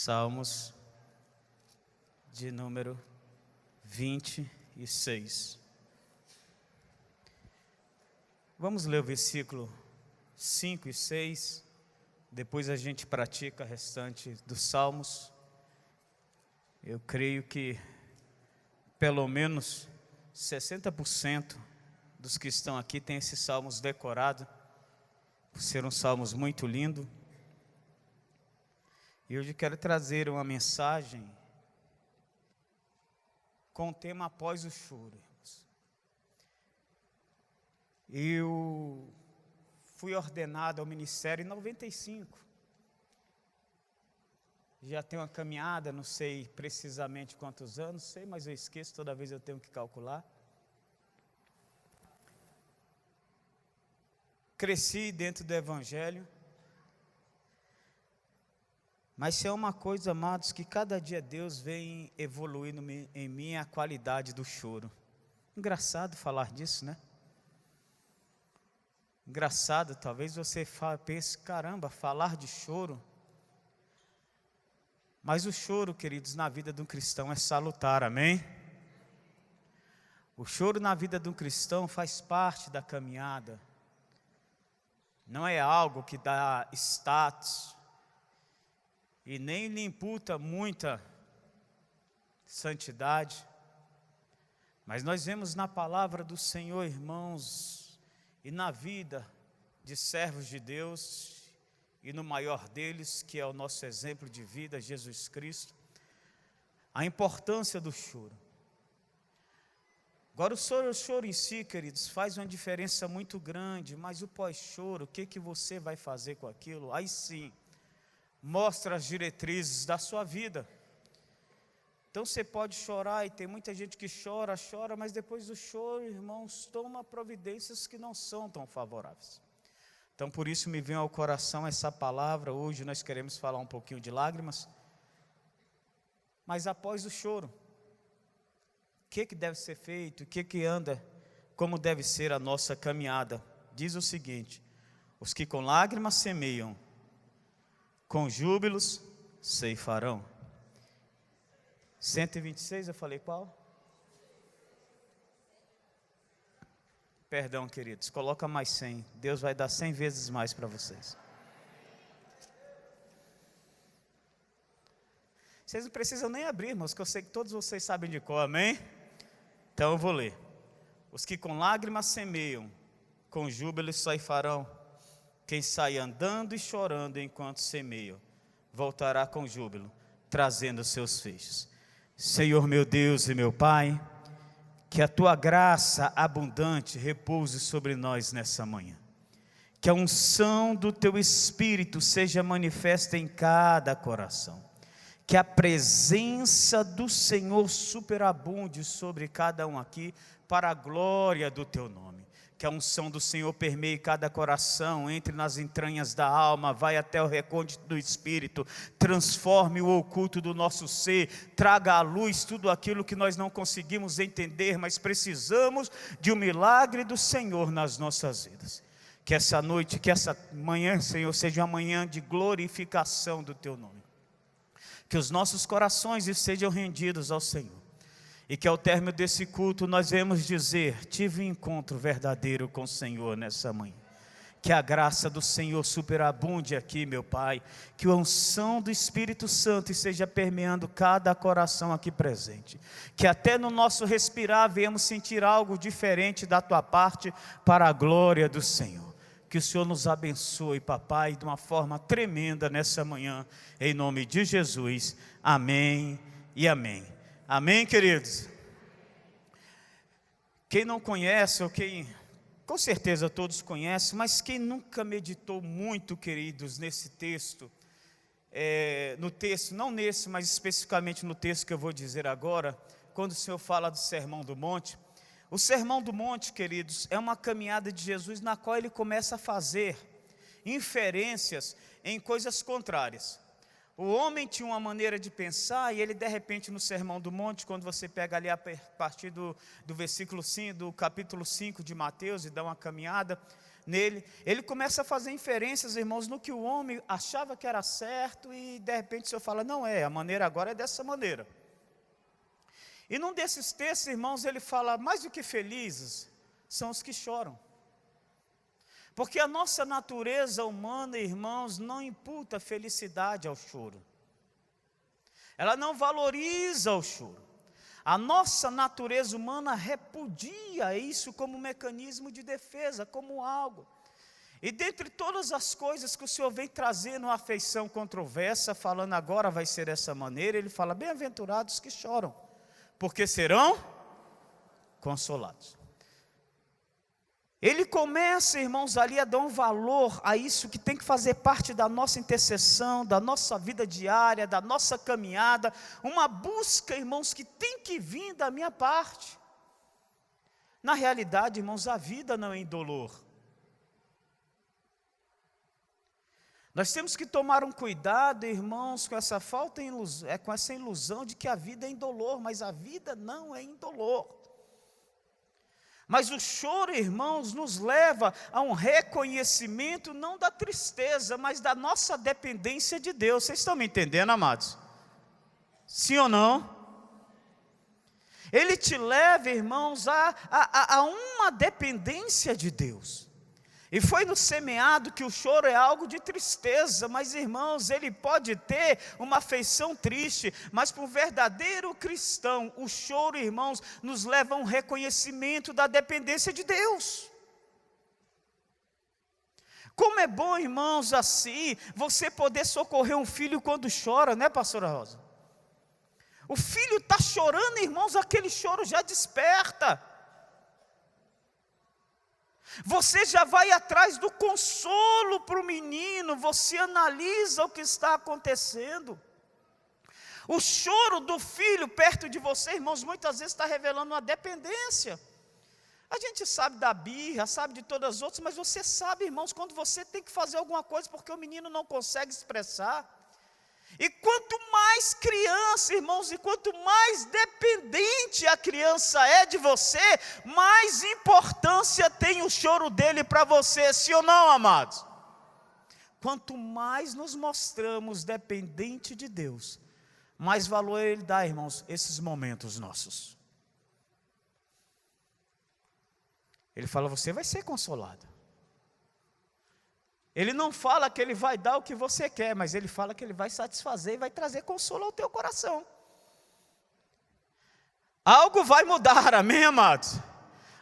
Salmos de número 26. Vamos ler o versículo 5 e 6, depois a gente pratica o restante dos Salmos. Eu creio que pelo menos 60% dos que estão aqui têm esses salmos decorados, por ser um salmos muito lindo. E hoje quero trazer uma mensagem com o tema após o choro. Eu fui ordenado ao ministério em 95. Já tenho uma caminhada, não sei precisamente quantos anos, sei, mas eu esqueço, toda vez eu tenho que calcular. Cresci dentro do Evangelho, mas se é uma coisa, amados, que cada dia Deus vem evoluindo em mim a qualidade do choro. Engraçado falar disso, né? Engraçado, talvez você pense, caramba, falar de choro. Mas o choro, queridos, na vida de um cristão é salutar, amém? O choro na vida de um cristão faz parte da caminhada. Não é algo que dá status e nem lhe imputa muita santidade. Mas nós vemos na palavra do Senhor, irmãos, e na vida de servos de Deus, e no maior deles, que é o nosso exemplo de vida, Jesus Cristo, a importância do choro. Agora o choro em si, queridos, faz uma diferença muito grande, mas o pós-choro, o que você vai fazer com aquilo? Aí sim, mostra as diretrizes da sua vida. Então você pode chorar, e tem muita gente que chora, mas depois do choro, irmãos, toma providências que não são tão favoráveis. Então por isso me vem ao coração essa palavra. Hoje nós queremos falar um pouquinho de lágrimas, mas após o choro, o que deve ser feito, o que anda, como deve ser a nossa caminhada? Diz o seguinte: os que com lágrimas semeiam, com júbilos ceifarão. 126, eu falei qual? Perdão, queridos, coloca mais 100. Deus vai dar 100 vezes mais para vocês. Vocês não precisam nem abrir, irmãos, que eu sei que todos vocês sabem de cor, amém? Então eu vou ler. Os que com lágrimas semeiam, com júbilo ceifarão. Quem sai andando e chorando enquanto semeia, voltará com júbilo, trazendo seus feixes. Senhor meu Deus e meu Pai, que a Tua graça abundante repouse sobre nós nessa manhã. Que a unção do Teu Espírito seja manifesta em cada coração. Que a presença do Senhor superabunde sobre cada um aqui, para a glória do Teu nome. Que a unção do Senhor permeie cada coração, entre nas entranhas da alma, vai até o recôndito do Espírito, transforme o oculto do nosso ser, traga à luz tudo aquilo que nós não conseguimos entender, mas precisamos de um milagre do Senhor nas nossas vidas. Que essa noite, que essa manhã, Senhor, seja uma manhã de glorificação do Teu nome. Que os nossos corações sejam rendidos ao Senhor. E que ao término desse culto nós vamos dizer: tive um encontro verdadeiro com o Senhor nessa manhã. Que a graça do Senhor superabunde aqui, meu Pai. Que a unção do Espírito Santo esteja permeando cada coração aqui presente. Que até no nosso respirar venhamos sentir algo diferente da Tua parte, para a glória do Senhor. Que o Senhor nos abençoe, papai, de uma forma tremenda nessa manhã, em nome de Jesus, amém e amém. Amém, queridos? Quem não conhece, ou quem, com certeza todos conhecem, mas quem nunca meditou muito, queridos, nesse texto, no texto, não nesse, mas especificamente no texto que eu vou dizer agora, quando o Senhor fala do Sermão do Monte. O Sermão do Monte, queridos, é uma caminhada de Jesus na qual Ele começa a fazer inferências em coisas contrárias. O homem tinha uma maneira de pensar, e ele de repente no Sermão do Monte, quando você pega ali a partir do versículo 5, do capítulo 5 de Mateus, e dá uma caminhada, nele. Ele começa a fazer inferências, irmãos, no que o homem achava que era certo, e de repente o Senhor fala, não é, a maneira agora é dessa maneira. E num desses textos, irmãos, ele fala, mais do que felizes são os que choram. Porque a nossa natureza humana, irmãos, não imputa felicidade ao choro. Ela não valoriza o choro. A nossa natureza humana repudia isso como mecanismo de defesa, como algo. E dentre todas as coisas que o Senhor vem trazendo uma afeição controversa, falando agora vai ser dessa maneira, Ele fala, bem-aventurados que choram, porque serão consolados. Ele começa, irmãos, ali a dar um valor a isso que tem que fazer parte da nossa intercessão, da nossa vida diária, da nossa caminhada, uma busca, irmãos, que tem que vir da minha parte. Na realidade, irmãos, a vida não é indolor. Nós temos que tomar um cuidado, irmãos, com essa com essa ilusão de que a vida é indolor, mas a vida não é indolor. Mas o choro, irmãos, nos leva a um reconhecimento não da tristeza, mas da nossa dependência de Deus. Vocês estão me entendendo, amados? Sim ou não? Ele te leva, irmãos, a uma dependência de Deus. E foi no semeado que o choro é algo de tristeza, mas irmãos, ele pode ter uma afeição triste, mas para um verdadeiro cristão, o choro, irmãos, nos leva a um reconhecimento da dependência de Deus. Como é bom, irmãos, assim, você poder socorrer um filho quando chora, né, pastora Rosa? O filho está chorando, irmãos, aquele choro já desperta. Você já vai atrás do consolo para o menino, você analisa o que está acontecendo. O choro do filho perto de você, irmãos, muitas vezes está revelando uma dependência. A gente sabe da birra, sabe de todas as outras, mas você sabe, irmãos, quando você tem que fazer alguma coisa porque o menino não consegue expressar. E quanto mais criança, irmãos, e quanto mais dependente a criança é de você, mais importância tem o choro dele para você, sim ou não, amados? Quanto mais nos mostramos dependentes de Deus, mais valor Ele dá, irmãos, esses momentos nossos. Ele fala, você vai ser consolado. Ele não fala que Ele vai dar o que você quer, mas Ele fala que Ele vai satisfazer e vai trazer consolo ao teu coração. Algo vai mudar, amém, amados?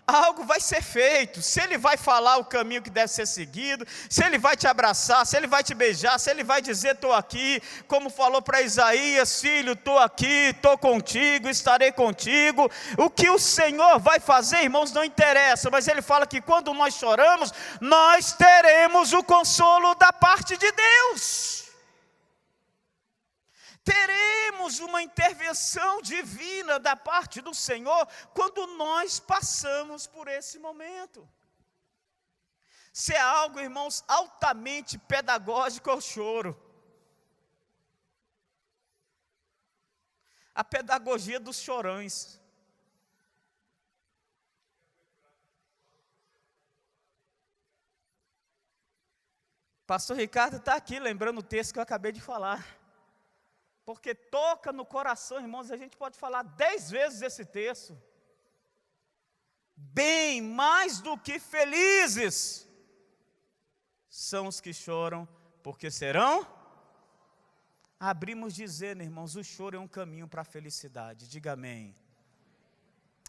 Algo vai ser feito. Se Ele vai falar o caminho que deve ser seguido, se Ele vai te abraçar, se Ele vai te beijar, se Ele vai dizer, estou aqui, como falou para Isaías, filho, estou aqui, estou contigo, estarei contigo. O que o Senhor vai fazer, irmãos, não interessa, mas Ele fala que quando nós choramos, nós teremos o consolo da parte de Deus. Teremos uma intervenção divina da parte do Senhor quando nós passamos por esse momento. Se é algo, irmãos, altamente pedagógico é o choro. A pedagogia dos chorões. Pastor Ricardo está aqui lembrando o texto que eu acabei de falar. Porque toca no coração, irmãos, a gente pode falar 10 vezes esse texto. Bem mais do que felizes são os que choram, porque serão. Abrimos dizendo, irmãos, o choro é um caminho para a felicidade. Diga amém.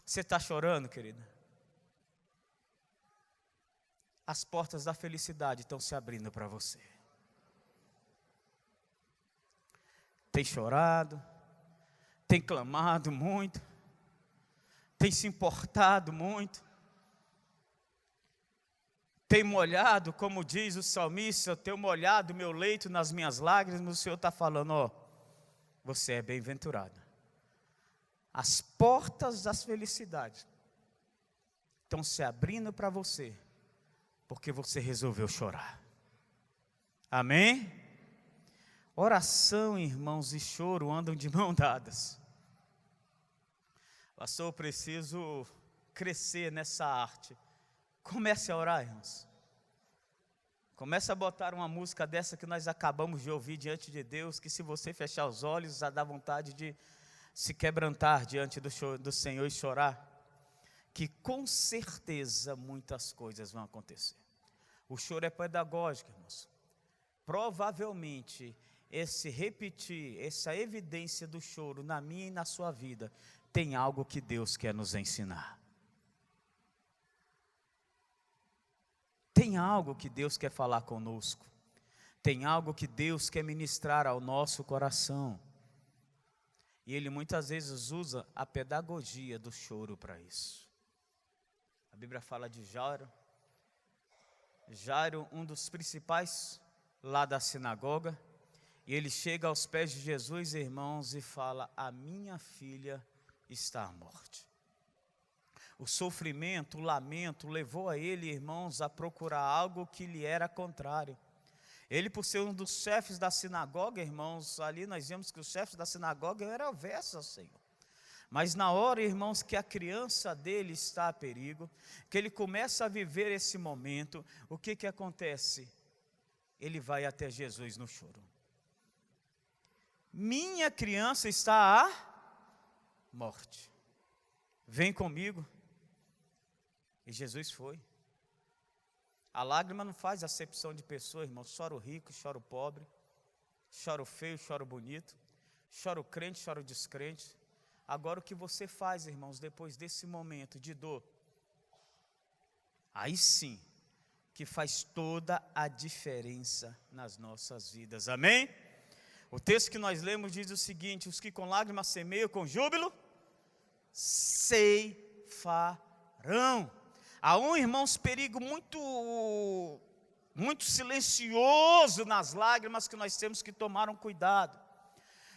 Você está chorando, querida? As portas da felicidade estão se abrindo para você. Tem chorado, tem clamado muito, tem se importado muito, tem molhado, como diz o salmista, eu tenho molhado meu leito nas minhas lágrimas. O Senhor está falando, ó, você é bem-aventurado. As portas das felicidades estão se abrindo para você, porque você resolveu chorar. Amém? Oração, irmãos, e choro andam de mão dadas. Pastor, eu preciso crescer nessa arte. Comece a orar, irmãos. Começa a botar uma música dessa que nós acabamos de ouvir diante de Deus, que se você fechar os olhos, já dá vontade de se quebrantar diante do Senhor e chorar, que com certeza muitas coisas vão acontecer. O choro é pedagógico, irmãos. Provavelmente, essa evidência do choro na minha e na sua vida, tem algo que Deus quer nos ensinar. Tem algo que Deus quer falar conosco. Tem algo que Deus quer ministrar ao nosso coração. E Ele muitas vezes usa a pedagogia do choro para isso. A Bíblia fala de Jairo. Jairo, um dos principais lá da sinagoga. E ele chega aos pés de Jesus, irmãos, e fala: a minha filha está à morte. O sofrimento, o lamento levou a ele, irmãos, a procurar algo que lhe era contrário. Ele, por ser um dos chefes da sinagoga, irmãos, ali nós vemos que os chefes da sinagoga eram avessos ao Senhor. Mas na hora, irmãos, que a criança dele está a perigo, que ele começa a viver esse momento, o que acontece? Ele vai até Jesus no choro. Minha criança está à morte. Vem comigo. E Jesus foi. A lágrima não faz acepção de pessoa, irmão. Chora o rico, chora o pobre. Chora o feio, chora o bonito. Chora o crente, chora o descrente. Agora o que você faz, irmãos, depois desse momento de dor, aí sim, que faz toda a diferença nas nossas vidas. Amém? O texto que nós lemos diz o seguinte: os que com lágrimas semeiam, com júbilo ceifarão. Há irmãos, perigo muito silencioso nas lágrimas que nós temos que tomar um cuidado.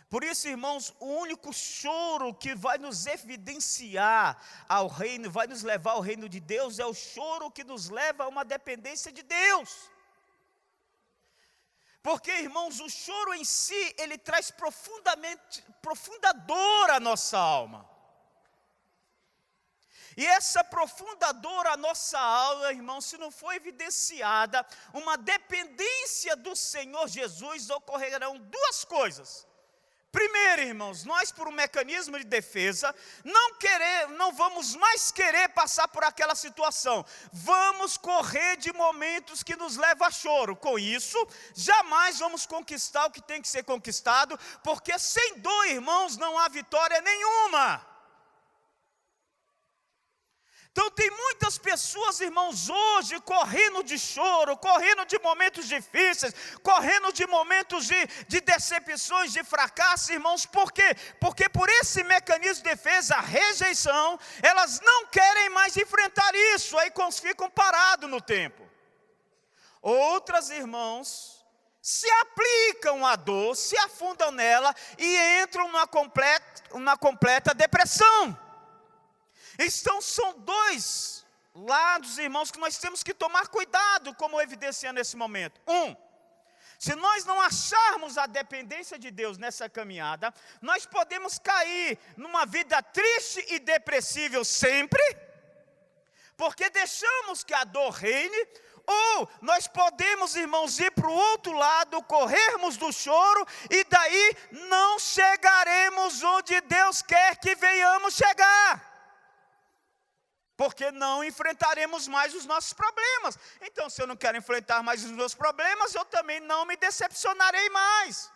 Por isso, irmãos, o único choro que vai nos evidenciar ao reino, vai nos levar ao reino de Deus, é o choro que nos leva a uma dependência de Deus. Porque, irmãos, o choro em si, ele traz profunda dor à nossa alma. E essa profunda dor à nossa alma, irmãos, se não for evidenciada uma dependência do Senhor Jesus, ocorrerão duas coisas. Primeiro, irmãos, nós, por um mecanismo de defesa, não vamos mais querer passar por aquela situação. Vamos correr de momentos que nos levam a choro. Com isso, jamais vamos conquistar o que tem que ser conquistado, porque sem dor, irmãos, não há vitória nenhuma. Então tem muitas pessoas, irmãos, hoje correndo de choro, correndo de momentos difíceis, correndo de momentos de decepções, de fracasso, irmãos. Por quê? Porque por esse mecanismo de defesa, a rejeição, elas não querem mais enfrentar isso, aí ficam parados no tempo. Outras, irmãos, se aplicam à dor, se afundam nela e entram numa completa depressão. Então são dois lados, irmãos, que nós temos que tomar cuidado, como evidenciando nesse momento. Se nós não acharmos a dependência de Deus nessa caminhada, nós podemos cair numa vida triste e depressível sempre, porque deixamos que a dor reine. Ou nós podemos, irmãos, ir para o outro lado, corrermos do choro, e daí não chegaremos onde Deus quer que venhamos chegar. Porque não enfrentaremos mais os nossos problemas. Então, se eu não quero enfrentar mais os meus problemas, eu também não me decepcionarei mais.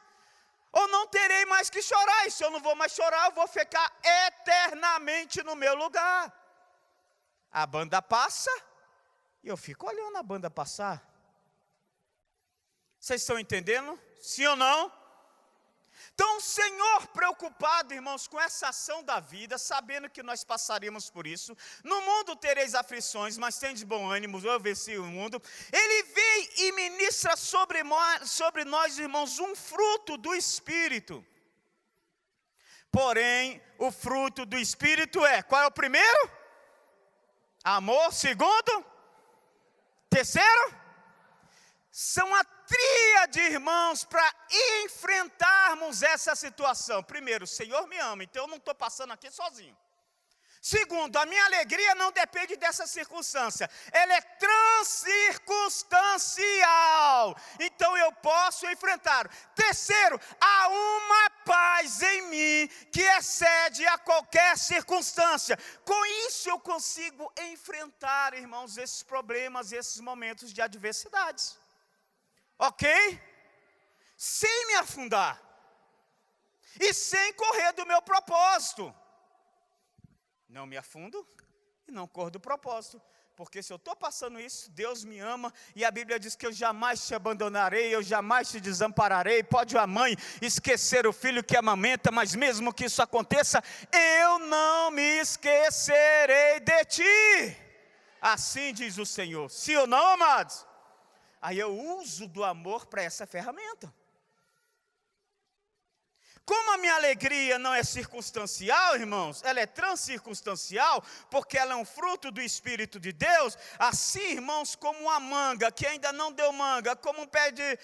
Ou não terei mais que chorar. E se eu não vou mais chorar, eu vou ficar eternamente no meu lugar. A banda passa, e eu fico olhando a banda passar. Vocês estão entendendo? Sim ou não? Então o Senhor, preocupado, irmãos, com essa ação da vida, sabendo que nós passaremos por isso, no mundo tereis aflições, mas tendes bom ânimo, eu venci o mundo. Ele vem e ministra sobre nós, irmãos, um fruto do Espírito. Porém, o fruto do Espírito qual é o primeiro? Amor. Segundo? Terceiro? São a tríade, irmãos, para enfrentarmos essa situação. Primeiro, o Senhor me ama, então eu não estou passando aqui sozinho. Segundo, a minha alegria não depende dessa circunstância, ela é transcircunstancial, então eu posso enfrentar. Terceiro, há uma paz em mim que excede a qualquer circunstância. Com isso eu consigo enfrentar, irmãos, esses problemas, esses momentos de adversidades. Ok? Sem me afundar e sem correr do meu propósito. Não me afundo e não corro do propósito, porque se eu estou passando isso, Deus me ama, e a Bíblia diz que eu jamais te abandonarei, eu jamais te desampararei. Pode a mãe esquecer o filho que amamenta, mas mesmo que isso aconteça, eu não me esquecerei de ti. Assim diz o Senhor. Sim ou não, amados? Aí eu uso do amor para essa ferramenta. Como a minha alegria não é circunstancial, irmãos, ela é transcircunstancial, porque ela é um fruto do Espírito de Deus. Assim, irmãos, como uma manga que ainda não deu manga, como um pé de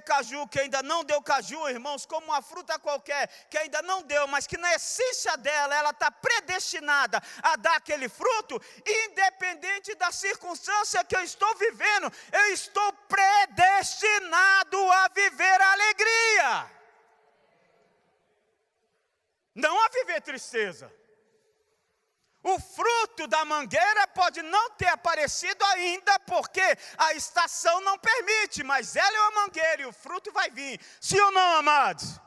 caju que ainda não deu caju, irmãos, como uma fruta qualquer que ainda não deu, mas que na essência dela, ela está predestinada a dar aquele fruto, independente da circunstância que eu estou vivendo, eu estou predestinado a viver a alegria. Não a viver tristeza. O fruto da mangueira pode não ter aparecido ainda, porque a estação não permite, mas ela é uma mangueira e o fruto vai vir. Sim ou não, amados?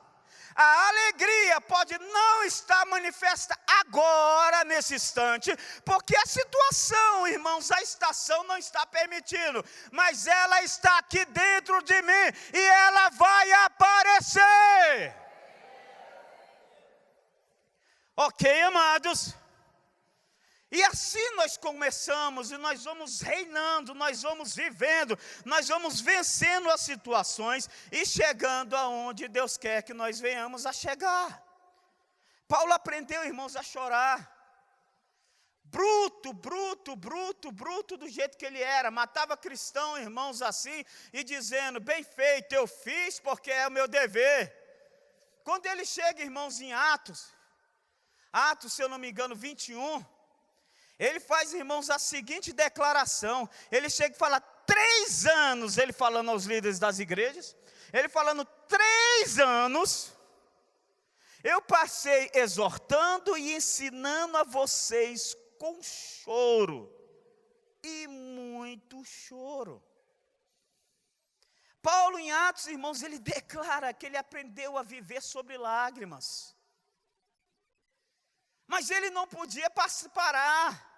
A alegria pode não estar manifesta agora, nesse instante, porque a situação, irmãos, a estação não está permitindo, mas ela está aqui dentro de mim e ela vai aparecer. Ok, amados? E assim nós começamos, e nós vamos reinando, nós vamos vivendo, nós vamos vencendo as situações e chegando aonde Deus quer que nós venhamos a chegar. Paulo aprendeu, irmãos, a chorar. Bruto do jeito que ele era, matava cristão, irmãos, assim, e dizendo, bem feito, eu fiz porque é o meu dever. Quando ele chega, irmãos, em Atos, se eu não me engano, 21, ele faz, irmãos, a seguinte declaração, ele chega e fala, 3 anos, ele falando aos líderes das igrejas, ele falando, 3 anos, eu passei exortando e ensinando a vocês com choro, e muito choro. Paulo em Atos, irmãos, ele declara que ele aprendeu a viver sobre lágrimas. Mas ele não podia parar.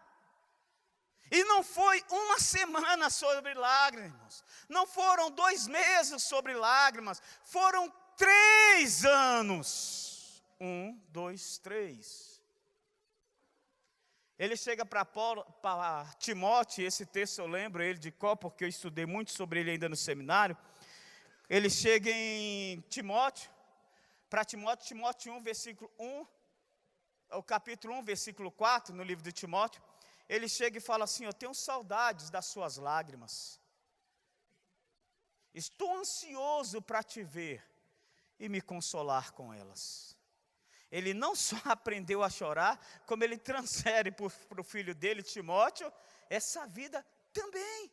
E não foi uma semana sobre lágrimas. Não foram 2 meses sobre lágrimas. Foram 3 anos. 1, 2, 3. Ele chega para Timóteo, esse texto eu lembro ele de cor, porque eu estudei muito sobre ele ainda no seminário. Ele chega em Timóteo, para Timóteo 1, versículo 1. O capítulo 1, versículo 4, no livro de Timóteo, ele chega e fala assim, eu tenho saudades das suas lágrimas, estou ansioso para te ver e me consolar com elas. Ele não só aprendeu a chorar, como ele transfere para o filho dele, Timóteo, essa vida também.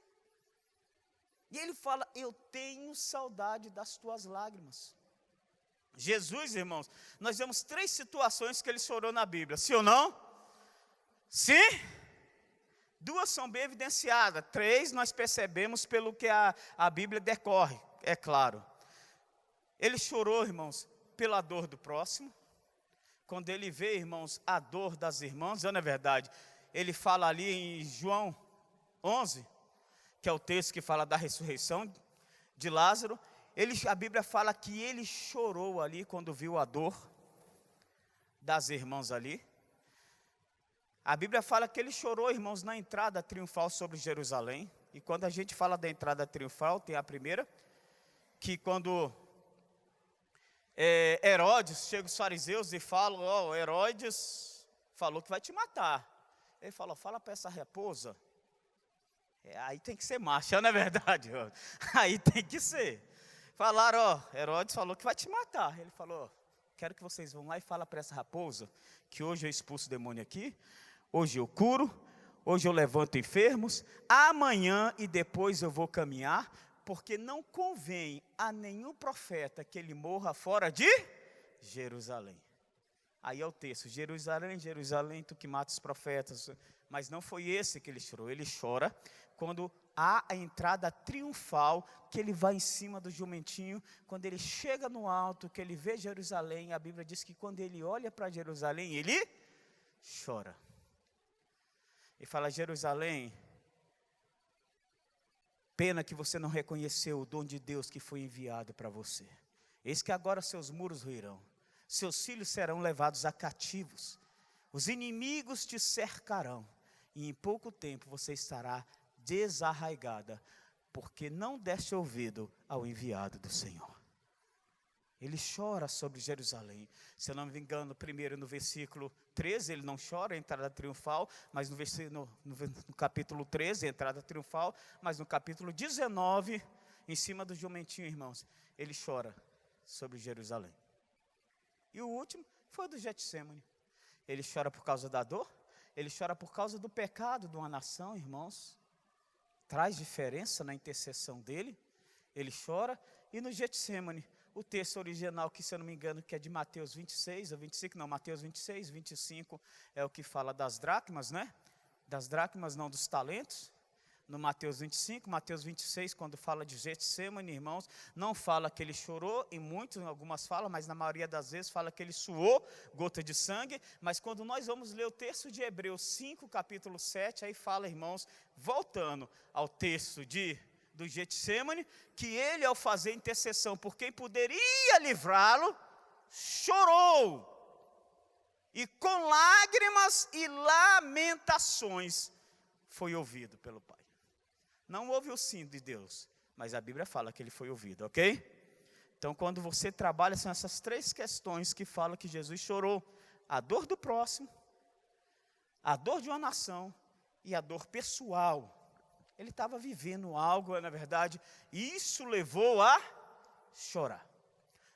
E ele fala, eu tenho saudade das tuas lágrimas. Jesus, irmãos, nós vemos 3 situações que ele chorou na Bíblia, sim ou não? Sim? 2 são bem evidenciadas, 3 nós percebemos pelo que a Bíblia decorre, é claro. Ele chorou, irmãos, pela dor do próximo, quando ele vê, irmãos, a dor das irmãs, não é verdade? Ele fala ali em João 11, que é o texto que fala da ressurreição de Lázaro. A Bíblia fala que ele chorou ali quando viu a dor das irmãs ali. A Bíblia fala que ele chorou, irmãos, na entrada triunfal sobre Jerusalém. E quando a gente fala da entrada triunfal, tem a primeira, que quando Herodes chega os fariseus e fala, Herodes falou que vai te matar. Ele falou, fala para essa raposa. Aí tem que ser macho, não é verdade? Aí tem que ser. Falaram, Herodes falou que vai te matar. Ele falou, quero que vocês vão lá e falem para essa raposa, que hoje eu expulso o demônio aqui, hoje eu curo, hoje eu levanto enfermos, amanhã e depois eu vou caminhar, porque não convém a nenhum profeta que ele morra fora de Jerusalém. Aí é o texto, Jerusalém, Jerusalém, tu que mata os profetas. Mas não foi esse que ele chorou. Ele chora quando há a entrada triunfal, que ele vai em cima do jumentinho. Quando ele chega no alto, que ele vê Jerusalém, a Bíblia diz que quando ele olha para Jerusalém, ele chora. E fala, Jerusalém, pena que você não reconheceu o dom de Deus que foi enviado para você. Eis que agora seus muros ruirão. Seus filhos serão levados a cativos, os inimigos te cercarão, e em pouco tempo você estará desarraigada, porque não deste ouvido ao enviado do Senhor. Ele chora sobre Jerusalém. Se eu não me engano, primeiro no versículo 13, ele não chora, a entrada triunfal, mas no capítulo 13, a entrada triunfal, mas no capítulo 19, em cima do jumentinho, irmãos, ele chora sobre Jerusalém. E o último foi do Getsêmani. Ele chora por causa da dor, ele chora por causa do pecado de uma nação, irmãos. Traz diferença na intercessão dele. Ele chora. E no Getsêmani, o texto original, que se eu não me engano, que é de Mateus 26 ou 25, não, Mateus 26, 25, é o que fala das dracmas, né? Das dracmas, não dos talentos. No Mateus 25, Mateus 26, quando fala de Getsêmani, irmãos, não fala que ele chorou, em algumas falam, mas na maioria das vezes fala que ele suou gota de sangue, mas quando nós vamos ler o texto de Hebreus 5, capítulo 7, aí fala, irmãos, voltando ao texto do Getsêmani, que ele, ao fazer intercessão por quem poderia livrá-lo, chorou, e com lágrimas e lamentações foi ouvido pelo Pai. Não houve o sim de Deus, mas a Bíblia fala que ele foi ouvido, ok? Então, quando você trabalha, são essas três questões que falam que Jesus chorou: a dor do próximo, a dor de uma nação e a dor pessoal. Ele estava vivendo algo, na verdade, e isso levou a chorar.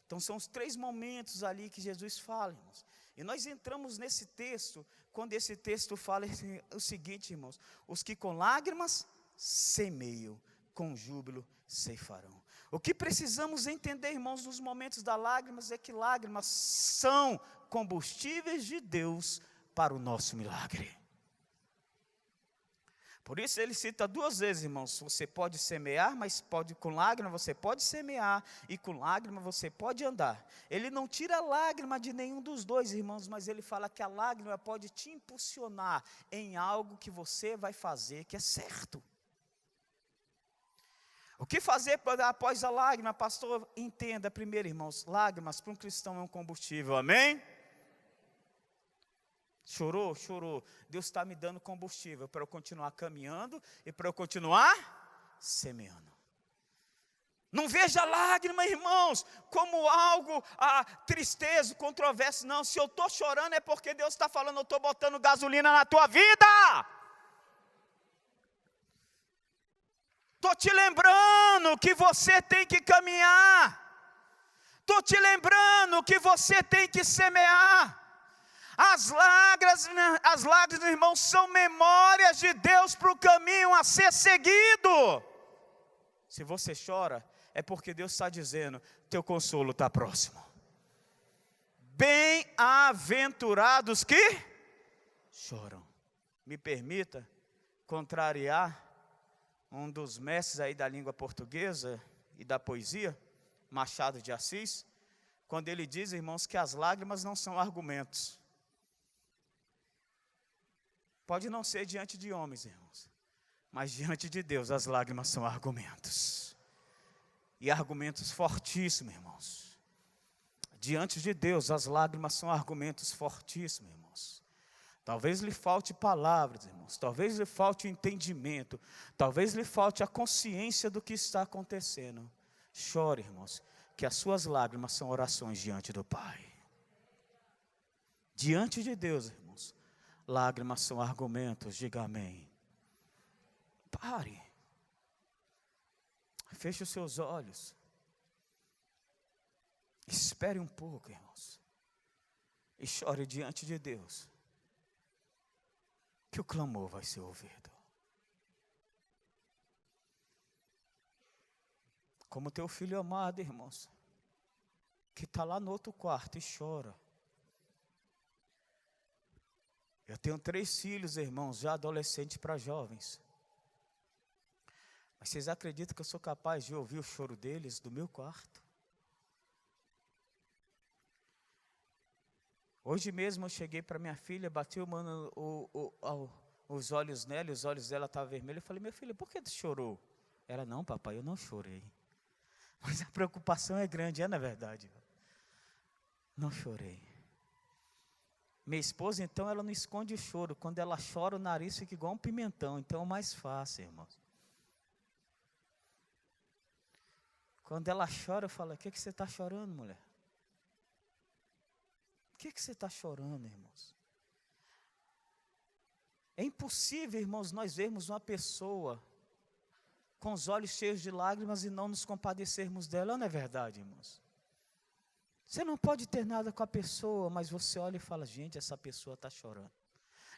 Então, são os três momentos ali que Jesus fala, irmãos. E nós entramos nesse texto, quando esse texto fala o seguinte, irmãos: os que com lágrimas semeiam, com júbilo ceifarão. O que precisamos entender, irmãos, nos momentos das lágrimas, é que lágrimas são combustíveis de Deus para o nosso milagre. Por isso ele cita duas vezes, irmãos, você pode semear, mas com lágrima você pode semear, e com lágrima você pode andar. Ele não tira a lágrima de nenhum dos dois, irmãos, mas ele fala que a lágrima pode te impulsionar em algo que você vai fazer que é certo. O que fazer após a lágrima, pastor? Entenda primeiro, irmãos, lágrimas para um cristão é um combustível, amém? Chorou, chorou. Deus está me dando combustível para eu continuar caminhando e para eu continuar semeando. Não veja lágrima, irmãos, como algo, tristeza, controverso. Não, se eu estou chorando é porque Deus está falando, eu estou botando gasolina na tua vida. Estou te lembrando que você tem que caminhar. Estou te lembrando que você tem que semear. As lágrimas, irmãos, são memórias de Deus para o caminho a ser seguido. Se você chora, é porque Deus está dizendo, teu consolo está próximo. Bem-aventurados que choram. Me permita contrariar um dos mestres aí da língua portuguesa e da poesia, Machado de Assis, quando ele diz, irmãos, que as lágrimas não são argumentos. Pode não ser diante de homens, irmãos, mas diante de Deus as lágrimas são argumentos. E argumentos fortíssimos, irmãos. Diante de Deus as lágrimas são argumentos fortíssimos, irmãos. Talvez lhe falte palavras, irmãos. Talvez lhe falte entendimento. Talvez lhe falte a consciência do que está acontecendo. Chore, irmãos, que as suas lágrimas são orações diante do Pai. Diante de Deus, irmãos, lágrimas são argumentos. Diga amém. Pare. Feche os seus olhos. Espere um pouco, irmãos. e chore diante de Deus, que o clamor vai ser ouvido. Como teu filho amado, irmãos, que está lá no outro quarto e chora. Eu tenho 3 filhos, irmãos, já adolescentes para jovens. Mas vocês acreditam que eu sou capaz de ouvir o choro deles do meu quarto? Hoje mesmo eu cheguei para minha filha, bati os olhos nela, e os olhos dela estavam vermelhos. Eu falei, minha filha, por que tu chorou? Ela, não, papai, eu não chorei. Mas a preocupação é grande, não é verdade? Não chorei. Minha esposa, então, ela não esconde o choro. Quando ela chora, o nariz fica igual um pimentão. Então é mais fácil, irmãos. Quando ela chora, eu falo, o que você está chorando, mulher? O que você está chorando, irmãos? É impossível, irmãos, nós vermos uma pessoa com os olhos cheios de lágrimas e não nos compadecermos dela. Não é verdade, irmãos? Você não pode ter nada com a pessoa, mas você olha e fala, gente, essa pessoa está chorando.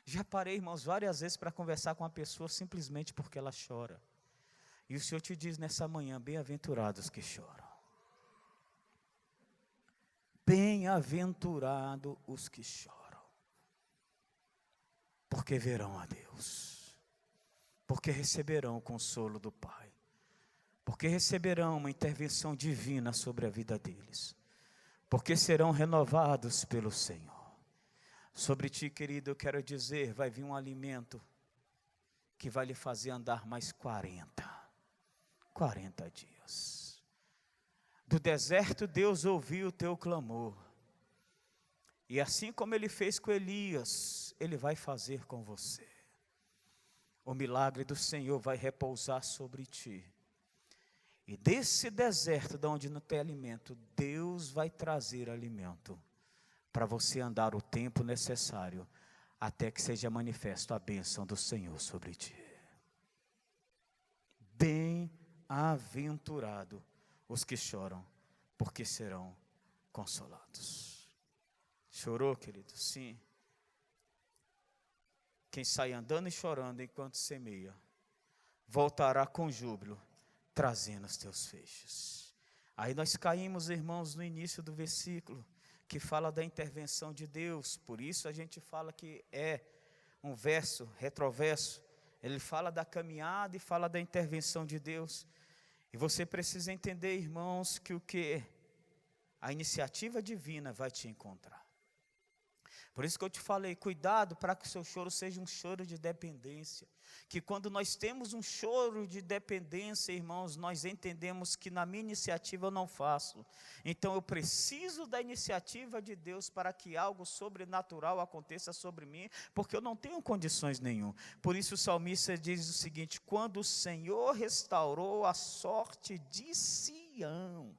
Já parei, irmãos, várias vezes para conversar com a pessoa simplesmente porque ela chora. E o Senhor te diz nessa manhã, bem-aventurados que choram. Bem-aventurados os que choram, porque verão a Deus, porque receberão o consolo do Pai, porque receberão uma intervenção divina sobre a vida deles, porque serão renovados pelo Senhor. Sobre ti, querido, eu quero dizer, vai vir um alimento que vai lhe fazer andar mais 40 dias. Do deserto Deus ouviu o teu clamor, e assim como Ele fez com Elias, Ele vai fazer com você. O milagre do Senhor vai repousar sobre ti, e desse deserto de onde não tem alimento, Deus vai trazer alimento, para você andar o tempo necessário, até que seja manifesto a bênção do Senhor sobre ti. Bem-aventurado os que choram, porque serão consolados. Chorou, querido? Sim. Quem sai andando e chorando enquanto semeia, voltará com júbilo, trazendo os teus feixes. Aí nós caímos, irmãos, no início do versículo, que fala da intervenção de Deus. Por isso a gente fala que é um verso retroverso. Ele fala da caminhada e fala da intervenção de Deus. E você precisa entender, irmãos, que a iniciativa divina vai te encontrar. Por isso que eu te falei, cuidado para que o seu choro seja um choro de dependência. Que quando nós temos um choro de dependência, irmãos, nós entendemos que na minha iniciativa eu não faço. Então eu preciso da iniciativa de Deus para que algo sobrenatural aconteça sobre mim, porque eu não tenho condições nenhuma. Por isso o salmista diz o seguinte, quando o Senhor restaurou a sorte de Sião,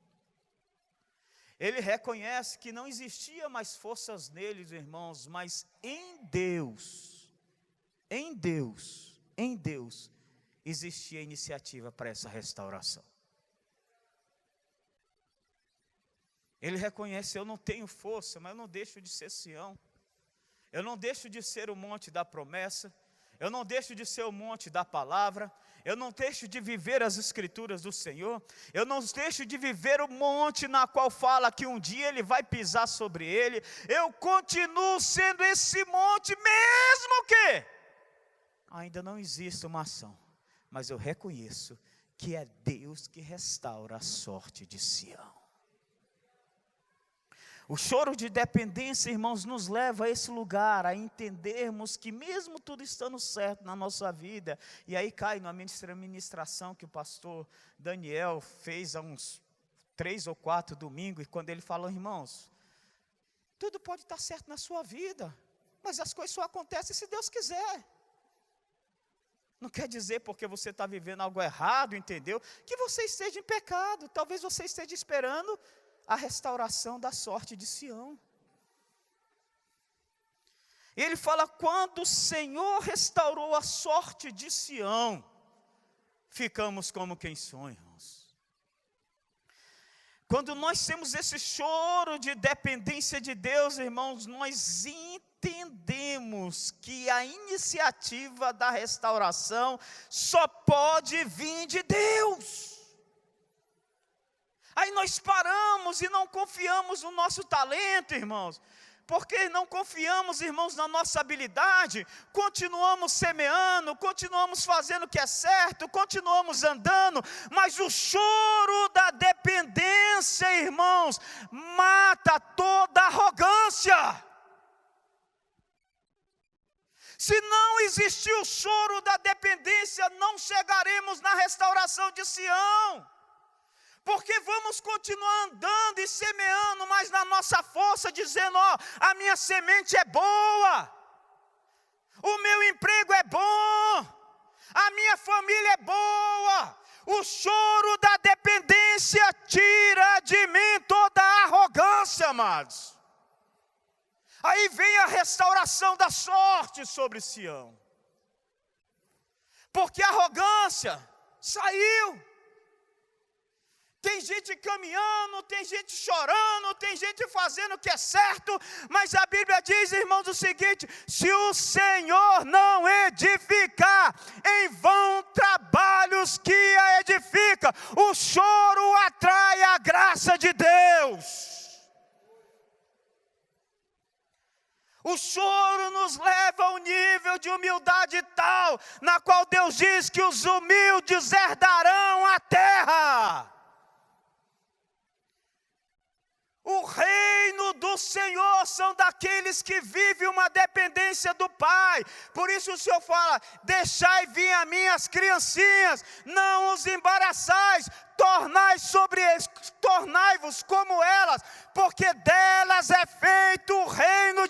ele reconhece que não existia mais forças neles, irmãos, mas em Deus existia iniciativa para essa restauração. Ele reconhece, eu não tenho força, mas eu não deixo de ser Sião. Eu não deixo de ser o monte da promessa. Eu não deixo de ser o monte da palavra. Eu não deixo de viver as escrituras do Senhor. Eu não deixo de viver o monte na qual fala que um dia Ele vai pisar sobre ele. Eu continuo sendo esse monte, mesmo que ainda não exista uma ação. Mas eu reconheço que é Deus que restaura a sorte de Sião. O choro de dependência, irmãos, nos leva a esse lugar, a entendermos que mesmo tudo estando certo na nossa vida, e aí cai na ministração que o pastor Daniel fez há uns 3 ou 4 domingos, e quando ele falou, irmãos, tudo pode estar certo na sua vida, mas as coisas só acontecem se Deus quiser. Não quer dizer porque você está vivendo algo errado, entendeu? Que você esteja em pecado, talvez você esteja esperando a restauração da sorte de Sião. E ele fala, quando o Senhor restaurou a sorte de Sião, ficamos como quem sonha, irmãos. Quando nós temos esse choro de dependência de Deus, irmãos, nós entendemos que a iniciativa da restauração só pode vir de Deus. Aí nós paramos e não confiamos no nosso talento, irmãos. Porque não confiamos, irmãos, na nossa habilidade, continuamos semeando, continuamos fazendo o que é certo, continuamos andando, mas o choro da dependência, irmãos, mata toda arrogância. Se não existir o choro da dependência, não chegaremos na restauração de Sião. Porque vamos continuar andando e semeando, mas na nossa força, dizendo, a minha semente é boa, o meu emprego é bom, a minha família é boa. O choro da dependência tira de mim toda a arrogância, amados. Aí vem a restauração da sorte sobre Sião. Porque a arrogância saiu. Tem gente caminhando, tem gente chorando, tem gente fazendo o que é certo, mas a Bíblia diz, irmãos, o seguinte: se o Senhor não edificar, em vão trabalhos que a edifica. O choro atrai a graça de Deus. O choro nos leva a um nível de humildade tal, na qual Deus diz que os humildes herdarão a terra. O reino do Senhor são daqueles que vivem uma dependência do Pai. Por isso o Senhor fala: deixai vir a mim as criancinhas, não os embaraçais, tornai-vos como elas, porque delas é feito o reino de